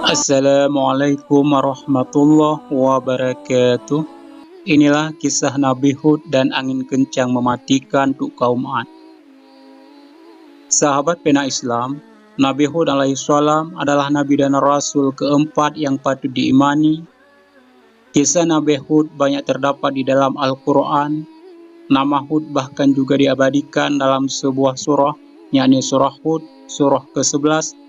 Assalamualaikum warahmatullahi wabarakatuh. Inilah kisah Nabi Hud dan angin kencang mematikan untuk kaum Ad. Sahabat pena Islam, Nabi Hud alaihissalam adalah nabi dan rasul keempat yang patut diimani. Kisah Nabi Hud banyak terdapat di dalam Al-Quran. Nama Hud bahkan juga diabadikan dalam sebuah surah, yakni surah Hud, surah ke-11.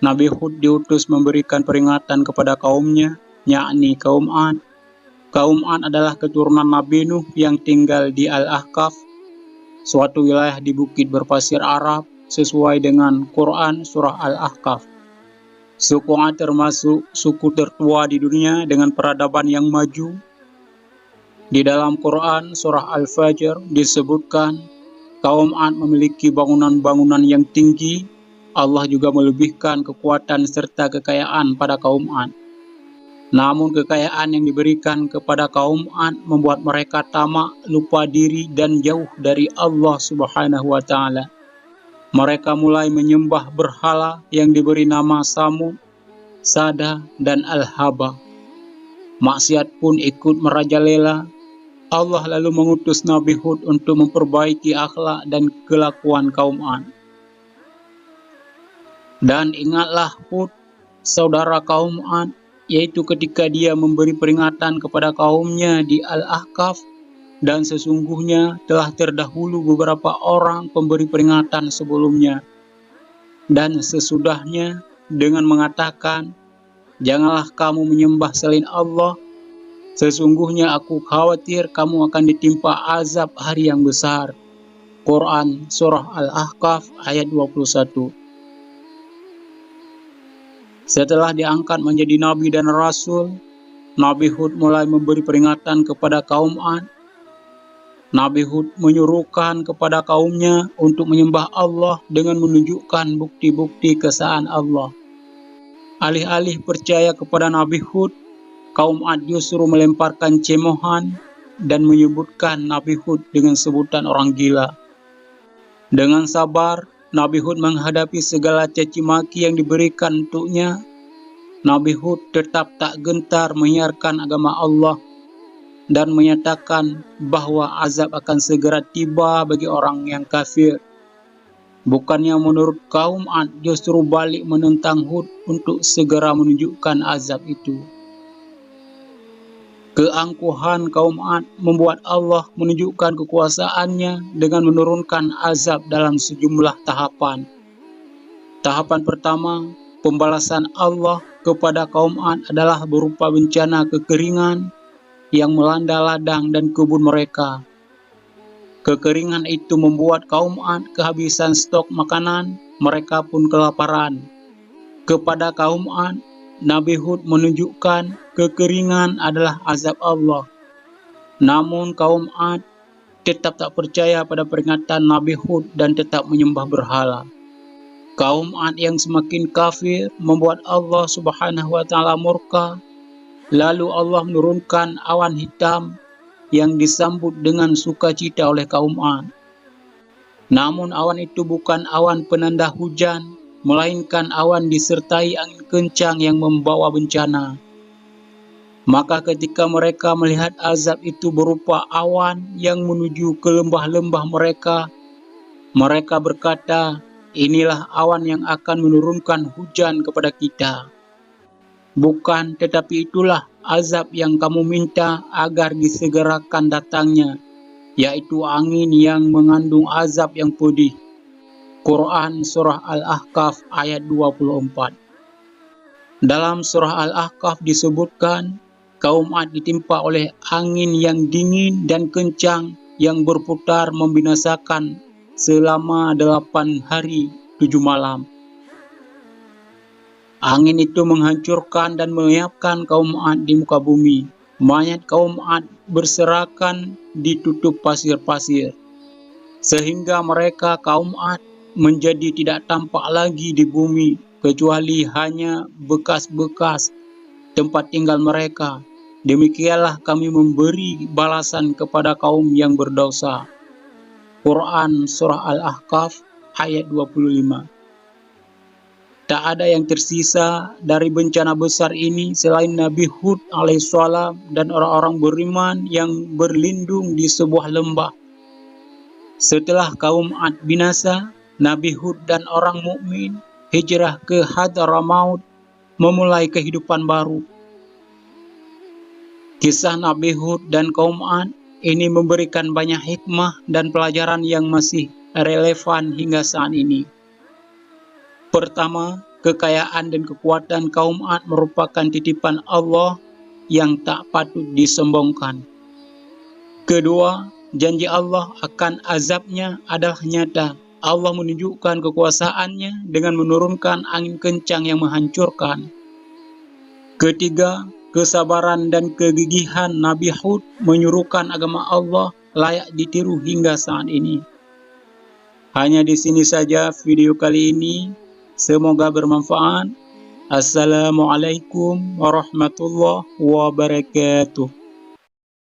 Nabi Hud diutus memberikan peringatan kepada kaumnya, yakni kaum Ad. Kaum Ad adalah keturunan Nabi Nuh yang tinggal di Al-Ahqaf, suatu wilayah di bukit berpasir Arab, sesuai dengan Quran surah Al-Ahqaf. Suku Ad termasuk suku tertua di dunia dengan peradaban yang maju. Di dalam Quran surah Al-Fajr disebutkan, kaum Ad memiliki bangunan-bangunan yang tinggi. Allah juga melebihkan kekuatan serta kekayaan pada kaum Ad. Namun kekayaan yang diberikan kepada kaum Ad membuat mereka tamak, lupa diri, dan jauh dari Allah Subhanahu wa Ta'ala. Mereka mulai menyembah berhala yang diberi nama Samud, Sada, dan Al-Haba. Maksiat pun ikut merajalela. Allah lalu mengutus Nabi Hud untuk memperbaiki akhlak dan kelakuan kaum Ad. Dan ingatlah Hud, saudara kaum Ad, yaitu ketika dia memberi peringatan kepada kaumnya di Al-Ahqaf, dan sesungguhnya telah terdahulu beberapa orang pemberi peringatan sebelumnya dan sesudahnya dengan mengatakan, janganlah kamu menyembah selain Allah, sesungguhnya aku khawatir kamu akan ditimpa azab hari yang besar. Quran surah Al-Ahqaf ayat 21. Setelah diangkat menjadi nabi dan rasul, Nabi Hud mulai memberi peringatan kepada kaum Ad. Nabi Hud menyuruhkan kepada kaumnya untuk menyembah Allah dengan menunjukkan bukti-bukti keesaan Allah. Alih-alih percaya kepada Nabi Hud, kaum Ad justru melemparkan cemohan dan menyebutkan Nabi Hud dengan sebutan orang gila. Dengan sabar, Nabi Hud menghadapi segala caci maki yang diberikan untuknya. Nabi Hud tetap tak gentar menyiarkan agama Allah dan menyatakan bahwa azab akan segera tiba bagi orang yang kafir. Bukannya menurut kaum Ad justru balik menentang Hud untuk segera menunjukkan azab itu. Keangkuhan kaum Ad membuat Allah menunjukkan kekuasaannya dengan menurunkan azab dalam sejumlah tahapan. Tahapan pertama, pembalasan Allah kepada kaum Ad adalah berupa bencana kekeringan yang melanda ladang dan kebun mereka. Kekeringan itu membuat kaum Ad kehabisan stok makanan, mereka pun kelaparan. Kepada kaum Ad, Nabi Hud menunjukkan kekeringan adalah azab Allah. Namun kaum Ad tetap tak percaya pada peringatan Nabi Hud dan tetap menyembah berhala. Kaum Ad yang semakin kafir membuat Allah Subhanahu wa Ta'ala murka. Lalu Allah menurunkan awan hitam yang disambut dengan sukacita oleh kaum Ad. Namun awan itu bukan awan penanda hujan, melainkan awan disertai angin kencang yang membawa bencana. Maka ketika mereka melihat azab itu berupa awan yang menuju ke lembah-lembah mereka, mereka berkata, inilah awan yang akan menurunkan hujan kepada kita. Bukan, tetapi itulah azab yang kamu minta agar disegerakan datangnya, yaitu angin yang mengandung azab yang pedih. Quran surah Al-Ahqaf ayat 24. Dalam surah Al-Ahqaf disebutkan, kaum Ad ditimpa oleh angin yang dingin dan kencang yang berputar membinasakan selama 8 hari 7 malam. Angin itu menghancurkan dan menyiapkan kaum Ad di muka bumi. Mayat kaum Ad berserakan ditutup pasir-pasir, sehingga mereka kaum Ad menjadi tidak tampak lagi di bumi, kecuali hanya bekas-bekas tempat tinggal mereka. Demikianlah kami memberi balasan kepada kaum yang berdosa. Quran surah Al-Ahqaf ayat 25. Tak ada yang tersisa dari bencana besar ini selain Nabi Hud alaihissalam dan orang-orang beriman yang berlindung di sebuah lembah. Setelah kaum Ad binasa, Nabi Hud dan orang mukmin hijrah ke Hadramaut memulai kehidupan baru. Kisah Nabi Hud dan kaum Ad ini memberikan banyak hikmah dan pelajaran yang masih relevan hingga saat ini. Pertama, kekayaan dan kekuatan kaum Ad merupakan titipan Allah yang tak patut disombongkan. Kedua, janji Allah akan azabnya adalah nyata. Allah menunjukkan kekuasaannya dengan menurunkan angin kencang yang menghancurkan. Ketiga, kesabaran dan kegigihan Nabi Hud menyuruhkan agama Allah layak ditiru hingga saat ini. Hanya di sini saja video kali ini. Semoga bermanfaat. Assalamualaikum warahmatullahi wabarakatuh.